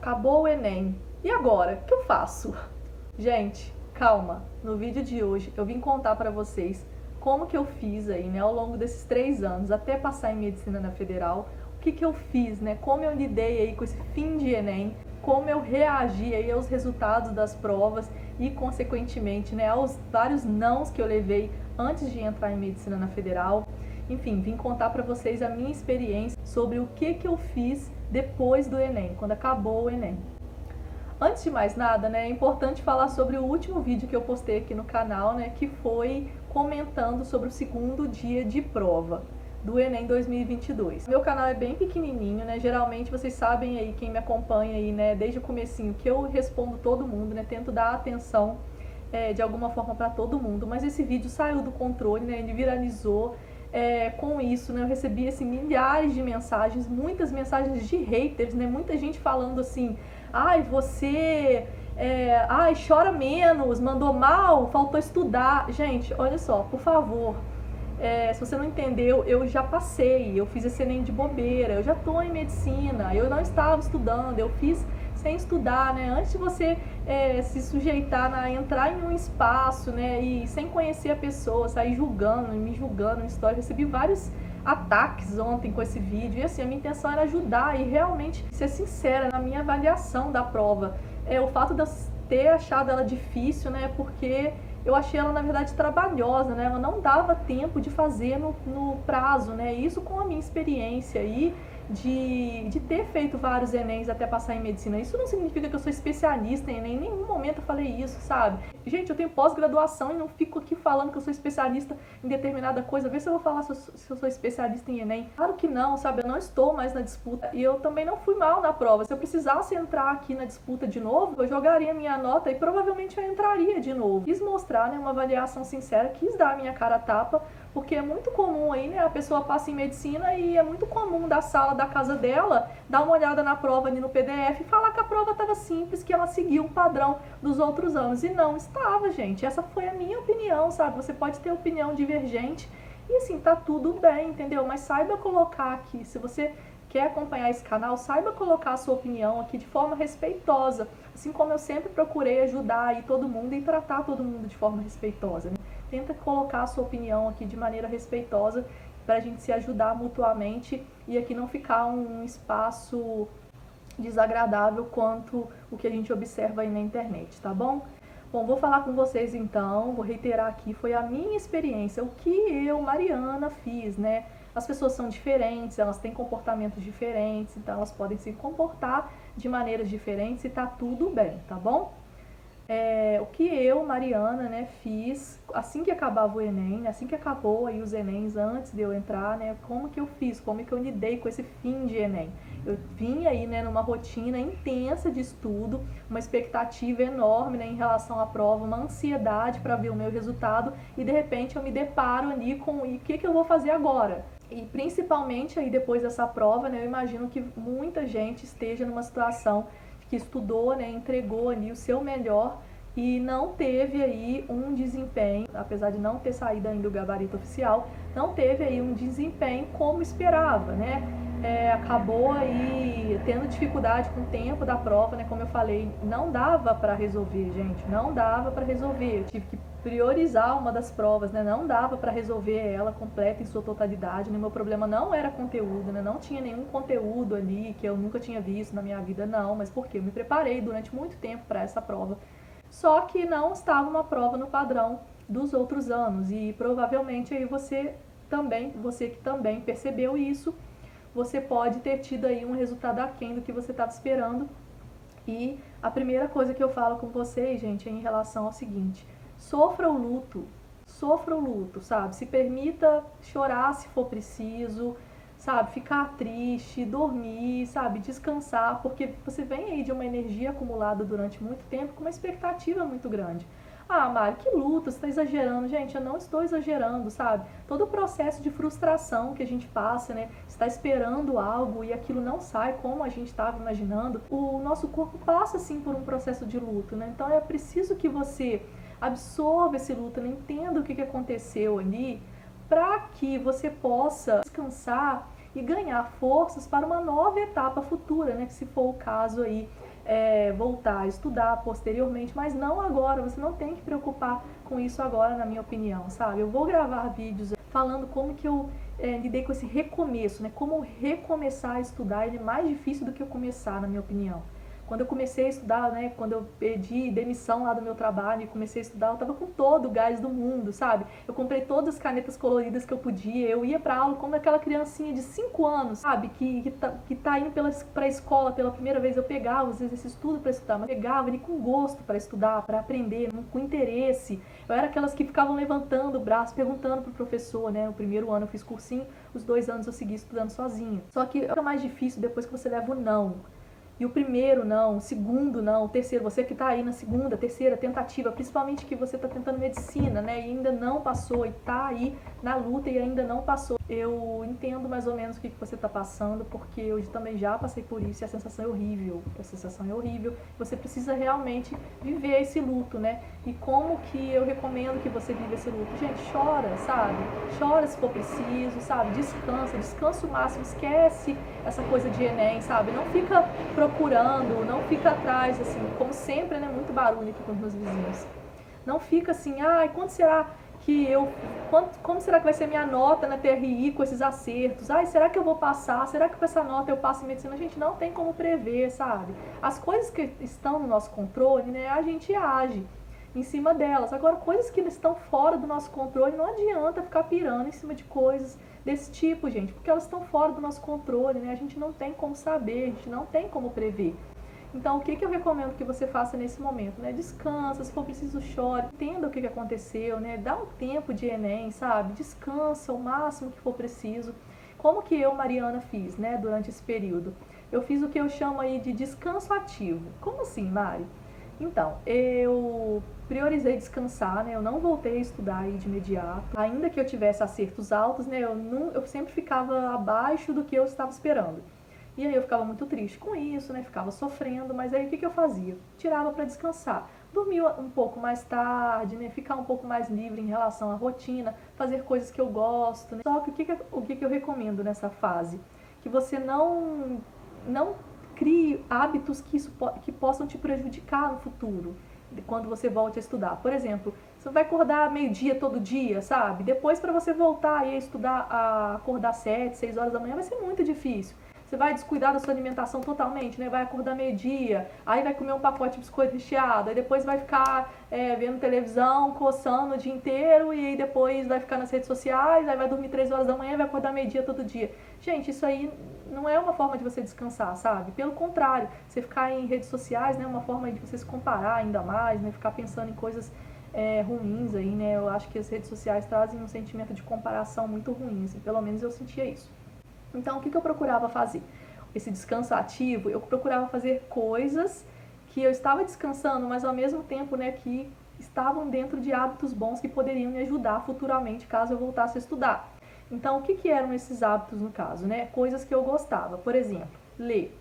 acabou o Enem. E agora? O que eu faço? Gente, calma. No vídeo de hoje eu vim contar para vocês como que eu fiz aí, né, ao longo desses 3 anos, até passar em Medicina na Federal, o que que eu fiz, né, como eu lidei aí com esse fim de Enem, como eu reagi aí aos resultados das provas e, consequentemente, né, aos vários nãos que eu levei antes de entrar em Medicina na Federal. Enfim, vim contar para vocês a minha experiência sobre o que que eu fiz depois do Enem, quando acabou o Enem. Antes de mais nada, né, é importante falar sobre o último vídeo que eu postei aqui no canal, né, que foi comentando sobre o segundo dia de prova do Enem 2022. Meu canal é bem pequenininho, né, geralmente vocês sabem aí, quem me acompanha aí, né, desde o comecinho, que eu respondo todo mundo, né, tento dar atenção de alguma forma para todo mundo, mas esse vídeo saiu do controle, né, ele viralizou. Com isso, né, eu recebi assim, milhares de mensagens, muitas mensagens de haters, né, muita gente falando assim, ai, você, ai, chora menos, mandou mal, faltou estudar. Gente, olha só, por favor, se você não entendeu, eu já passei, eu fiz esse Enem de bobeira, eu já tô em medicina, eu não estava estudando, eu fiz sem estudar, né? Antes de você se sujeitar a entrar em um espaço, né, e sem conhecer a pessoa, sair julgando, me julgando, história, recebi vários ataques ontem com esse vídeo, e assim, a minha intenção era ajudar e realmente ser sincera na minha avaliação da prova. O fato de eu ter achado ela difícil, né, porque eu achei ela, na verdade, trabalhosa, né, ela não dava tempo de fazer no prazo, né, isso com a minha experiência aí, de ter feito vários Enems até passar em medicina. Isso não significa que eu sou especialista em Enem, em nenhum momento eu falei isso, sabe? Gente, eu tenho pós-graduação e não fico aqui falando que eu sou especialista em determinada coisa. Vê se eu vou falar se eu sou especialista em Enem. Claro que não, sabe? Eu não estou mais na disputa e eu também não fui mal na prova. Se eu precisasse entrar aqui na disputa de novo, eu jogaria minha nota e provavelmente eu entraria de novo. Quis mostrar, né, uma avaliação sincera, quis dar a minha cara a tapa, porque é muito comum aí, né, a pessoa passa em medicina e é muito comum da sala da casa dela dar uma olhada na prova ali no PDF e falar que a prova estava simples, que ela seguiu um padrão dos outros anos. E não estava, gente. Essa foi a minha opinião, sabe? Você pode ter opinião divergente e assim, tá tudo bem, entendeu? Mas saiba colocar aqui, se você quer acompanhar esse canal, saiba colocar a sua opinião aqui de forma respeitosa, assim como eu sempre procurei ajudar aí todo mundo e tratar todo mundo de forma respeitosa, né? Tenta colocar a sua opinião aqui de maneira respeitosa para a gente se ajudar mutuamente e aqui não ficar um espaço desagradável quanto o que a gente observa aí na internet, tá bom? Bom, vou falar com vocês então, vou reiterar aqui, foi a minha experiência, o que eu, Mariana, fiz, né? As pessoas são diferentes, elas têm comportamentos diferentes, então elas podem se comportar de maneiras diferentes e tá tudo bem, tá bom? O que eu, Mariana, né, fiz assim que acabava o Enem, assim que acabou aí os Enems, antes de eu entrar, né, como que eu fiz, como que eu lidei com esse fim de Enem. Eu vim aí, né, numa rotina intensa de estudo, uma expectativa enorme, né, em relação à prova, uma ansiedade para ver o meu resultado e de repente eu me deparo ali com e o que eu vou fazer agora? E principalmente aí depois dessa prova, né, eu imagino que muita gente esteja numa situação que estudou, né, entregou ali o seu melhor e não teve aí um desempenho, apesar de não ter saído ainda o gabarito oficial, não teve aí um desempenho como esperava, né? Acabou aí tendo dificuldade com o tempo da prova, né? Como eu falei, não dava para resolver, gente, não dava para resolver. Eu tive que priorizar uma das provas, né? Não dava para resolver ela completa em sua totalidade, né? Meu problema não era conteúdo, né? Não tinha nenhum conteúdo ali que eu nunca tinha visto na minha vida, não. Mas porque eu me preparei durante muito tempo para essa prova. Só que não estava uma prova no padrão dos outros anos e provavelmente aí você que também percebeu isso, você pode ter tido aí um resultado aquém do que você estava esperando. E a primeira coisa que eu falo com vocês, gente, é em relação ao seguinte: sofra o luto, sabe? Se permita chorar se for preciso, sabe? Ficar triste, dormir, sabe? Descansar, porque você vem aí de uma energia acumulada durante muito tempo com uma expectativa muito grande. Ah, Mari, que luta, você está exagerando. Gente, eu não estou exagerando, sabe? Todo o processo de frustração que a gente passa, né? Está esperando algo e aquilo não sai como a gente estava imaginando. O nosso corpo passa, sim, por um processo de luto, né? Então é preciso que você absorva esse luto, né? Entenda o que aconteceu ali, para que você possa descansar e ganhar forças para uma nova etapa futura, né? Que se for o caso aí, voltar a estudar posteriormente, mas não agora. Você não tem que preocupar com isso agora, na minha opinião, sabe? Eu vou gravar vídeos falando como que eu lidei com esse recomeço, né? Como recomeçar a estudar, ele é mais difícil do que eu começar, na minha opinião. Quando eu comecei a estudar, né, quando eu pedi demissão lá do meu trabalho e comecei a estudar, eu tava com todo o gás do mundo, sabe? Eu comprei todas as canetas coloridas que eu podia, eu ia pra aula como aquela criancinha de 5 anos, sabe? Que tá indo pra escola pela primeira vez. Eu pegava os exercícios tudo pra estudar, mas pegava ele com gosto pra estudar, pra aprender, com interesse. Eu era aquelas que ficavam levantando o braço, perguntando pro professor, né? O primeiro ano eu fiz cursinho, os 2 anos eu segui estudando sozinha. Só que é mais difícil depois que você leva o não. E o primeiro não, o segundo não, o terceiro, você que está aí na segunda, terceira tentativa, principalmente que você está tentando medicina, né, e ainda não passou, e está aí na luta e ainda não passou. Eu entendo mais ou menos o que você está passando, porque eu também já passei por isso e a sensação é horrível. A sensação é horrível. Você precisa realmente viver esse luto, né? E como que eu recomendo que você viva esse luto? Gente, chora, sabe? Chora se for preciso, sabe? Descansa o máximo, esquece essa coisa de Enem, sabe? Não fica procurando, não fica atrás, assim, como sempre, né? Muito barulho aqui com os meus vizinhos. Não fica assim, ai, como será que vai ser minha nota na TRI com esses acertos? Ai, será que eu vou passar? Será que com essa nota eu passo em medicina? A gente não tem como prever, sabe? As coisas que estão no nosso controle, né, a gente age em cima delas. Agora, coisas que estão fora do nosso controle, não adianta ficar pirando em cima de coisas desse tipo, gente, porque elas estão fora do nosso controle, né? A gente não tem como saber, a gente não tem como prever. Então, o que eu recomendo que você faça nesse momento, né? Descansa, se for preciso chore, entenda o que aconteceu, né? Dá um tempo de Enem, sabe? Descansa o máximo que for preciso. Como que eu, Mariana, fiz, né? Durante esse período? Eu fiz o que eu chamo aí de descanso ativo. Como assim, Mari? Então, eu priorizei descansar, né? Eu não voltei a estudar aí de imediato. Ainda que eu tivesse acertos altos, né? Eu sempre ficava abaixo do que eu estava esperando. E aí eu ficava muito triste com isso, né? Ficava sofrendo, mas aí o que eu fazia? Tirava para descansar. Dormia um pouco mais tarde, né? Ficar um pouco mais livre em relação à rotina, fazer coisas que eu gosto, né? Só que o que eu recomendo nessa fase? Que você não crie hábitos que possam te prejudicar no futuro, quando você volte a estudar. Por exemplo, você vai acordar meio-dia todo dia, sabe? Depois para você voltar a estudar, a acordar 7, 6 horas da manhã, vai ser muito difícil. Você vai descuidar da sua alimentação totalmente, né? Vai acordar meio-dia, aí vai comer um pacote de biscoito recheado, aí depois vai ficar vendo televisão, coçando o dia inteiro, e aí depois vai ficar nas redes sociais, aí vai dormir 3 horas da manhã e vai acordar meio-dia todo dia. Gente, isso aí não é uma forma de você descansar, sabe? Pelo contrário, você ficar em redes sociais, né? Uma forma de você se comparar ainda mais, né? Ficar pensando em coisas ruins aí, né? Eu acho que as redes sociais trazem um sentimento de comparação muito ruim, assim, pelo menos eu sentia isso. Então, o que eu procurava fazer? Esse descanso ativo, eu procurava fazer coisas que eu estava descansando, mas ao mesmo tempo, né, que estavam dentro de hábitos bons que poderiam me ajudar futuramente, caso eu voltasse a estudar. Então, o que eram esses hábitos no caso, né? Coisas que eu gostava. Por exemplo, ler.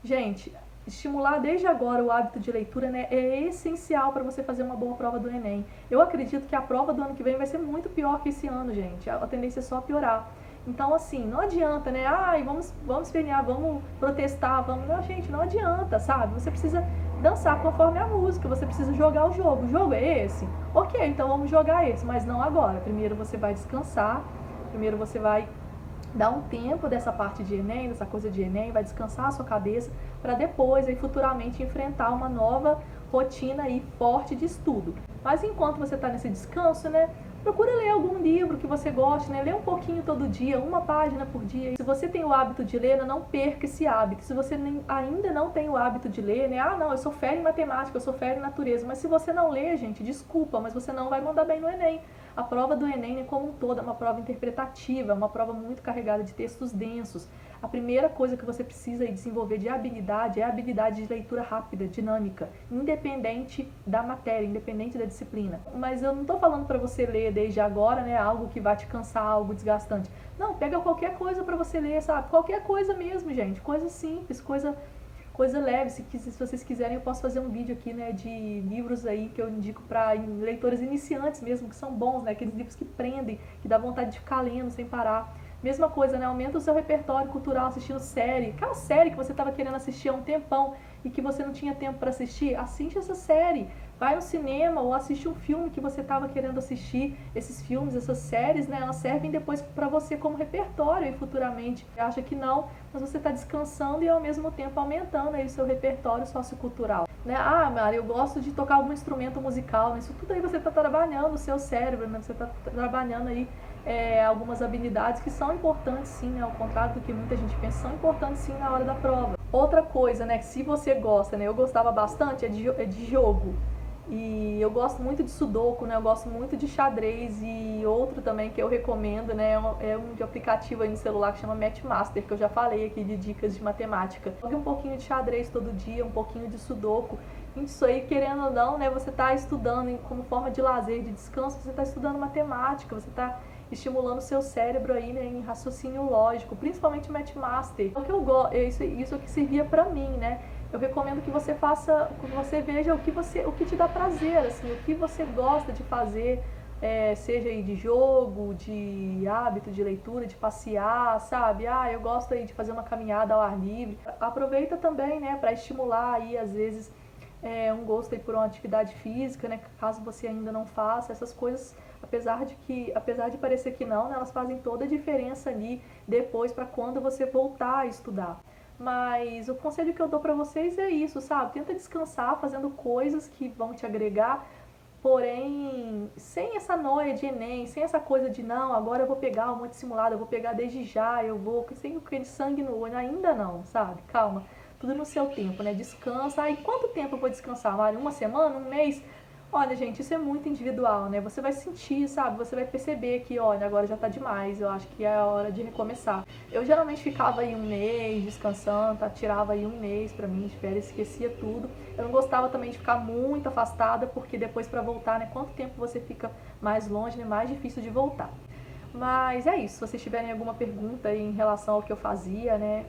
Gente, estimular desde agora o hábito de leitura, né, é essencial para você fazer uma boa prova do Enem. Eu acredito que a prova do ano que vem vai ser muito pior que esse ano, gente. A tendência é só piorar. Então, assim, não adianta, né? Ai, vamos espernear, vamos protestar, vamos... Não, gente, não adianta, sabe? Você precisa dançar conforme a música, você precisa jogar o jogo. O jogo é esse? Ok, então vamos jogar esse, mas não agora. Primeiro você vai descansar, primeiro você vai dar um tempo dessa parte de Enem, dessa coisa de Enem, vai descansar a sua cabeça para depois, aí, futuramente, enfrentar uma nova rotina aí forte de estudo. Mas enquanto você está nesse descanso, né? Procura ler algum livro que você goste, né? Lê um pouquinho todo dia, uma página por dia. Se você tem o hábito de ler, não perca esse hábito. Se você ainda não tem o hábito de ler, né? Ah, não, eu sou fera em matemática, eu sou fera em natureza. Mas se você não lê, gente, desculpa, mas você não vai mandar bem no Enem. A prova do Enem, né, como um todo, é uma prova interpretativa, é uma prova muito carregada de textos densos. A primeira coisa que você precisa desenvolver de habilidade é a habilidade de leitura rápida, dinâmica, independente da matéria, independente da disciplina. Mas eu não estou falando para você ler desde agora, né, algo que vai te cansar, algo desgastante. Não, pega qualquer coisa para você ler, sabe? Qualquer coisa mesmo, gente. Coisa simples, coisa leve. Se vocês quiserem, eu posso fazer um vídeo aqui, né, de livros aí que eu indico para leitores iniciantes mesmo, que são bons, né, aqueles livros que prendem, que dá vontade de ficar lendo sem parar. Mesma coisa, né? Aumenta o seu repertório cultural assistindo série. Aquela série que você estava querendo assistir há um tempão e que você não tinha tempo para assistir, assiste essa série. Vai no cinema ou assiste um filme que você estava querendo assistir. Esses filmes, essas séries, né? Elas servem depois para você como repertório e futuramente. Você acha que não, mas você está descansando e ao mesmo tempo aumentando aí o seu repertório sociocultural. Né? Ah, Mari, eu gosto de tocar algum instrumento musical. Né? Isso tudo aí você está trabalhando o seu cérebro, né? Você está trabalhando aí algumas habilidades que são importantes sim, né? Ao contrário do que muita gente pensa, são importantes sim na hora da prova. Outra coisa, né, que se você gosta, né, eu gostava bastante, é de jogo. E eu gosto muito de sudoku, né, eu gosto muito de xadrez e outro também que eu recomendo, né, é um de aplicativo aí no celular que chama Matchmaster, que eu já falei aqui de dicas de matemática. Jogue um pouquinho de xadrez todo dia, um pouquinho de sudoku. Isso aí, querendo ou não, né, você está estudando como forma de lazer, de descanso, você está estudando matemática, você está estimulando o seu cérebro aí, né, em raciocínio lógico, principalmente o Matchmaster. O que eu gosto, isso que servia pra mim, né? Eu recomendo que você faça, que você veja o que te dá prazer, assim, o que você gosta de fazer, seja aí de jogo, de hábito de leitura, de passear, sabe? Ah, eu gosto aí de fazer uma caminhada ao ar livre. Aproveita também, né, para estimular aí às vezes um gosto aí por uma atividade física, né? Caso você ainda não faça, essas coisas, apesar de parecer que não, né, elas fazem toda a diferença ali depois para quando você voltar a estudar. Mas o conselho que eu dou para vocês é isso, sabe? Tenta descansar fazendo coisas que vão te agregar, porém, sem essa noia de Enem, sem essa coisa de não, agora eu vou pegar um monte de simulado, eu vou pegar desde já, eu vou, sem aquele sangue no olho, ainda não, sabe? Calma, tudo no seu tempo, né? Descansa. Ah, e quanto tempo eu vou descansar, Mari? Uma semana? Um mês? Olha, gente, isso é muito individual, né? Você vai sentir, sabe? Você vai perceber que, olha, agora já tá demais, eu acho que é a hora de recomeçar. Eu geralmente ficava aí um mês descansando, tá? Tirava aí um mês pra mim de férias, esquecia tudo. Eu não gostava também de ficar muito afastada, porque depois pra voltar, né? Quanto tempo você fica mais longe, né? Mais difícil de voltar. Mas é isso, se vocês tiverem alguma pergunta aí em relação ao que eu fazia, né?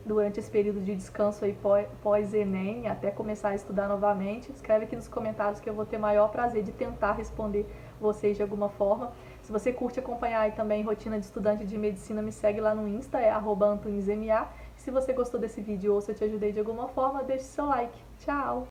Durante esse período de descanso aí pós-ENEM, até começar a estudar novamente, escreve aqui nos comentários que eu vou ter maior prazer de tentar responder vocês de alguma forma. Se você curte acompanhar aí também rotina de estudante de medicina, me segue lá no Insta, é @antunesma. Se você gostou desse vídeo ou se eu te ajudei de alguma forma, deixe seu like. Tchau!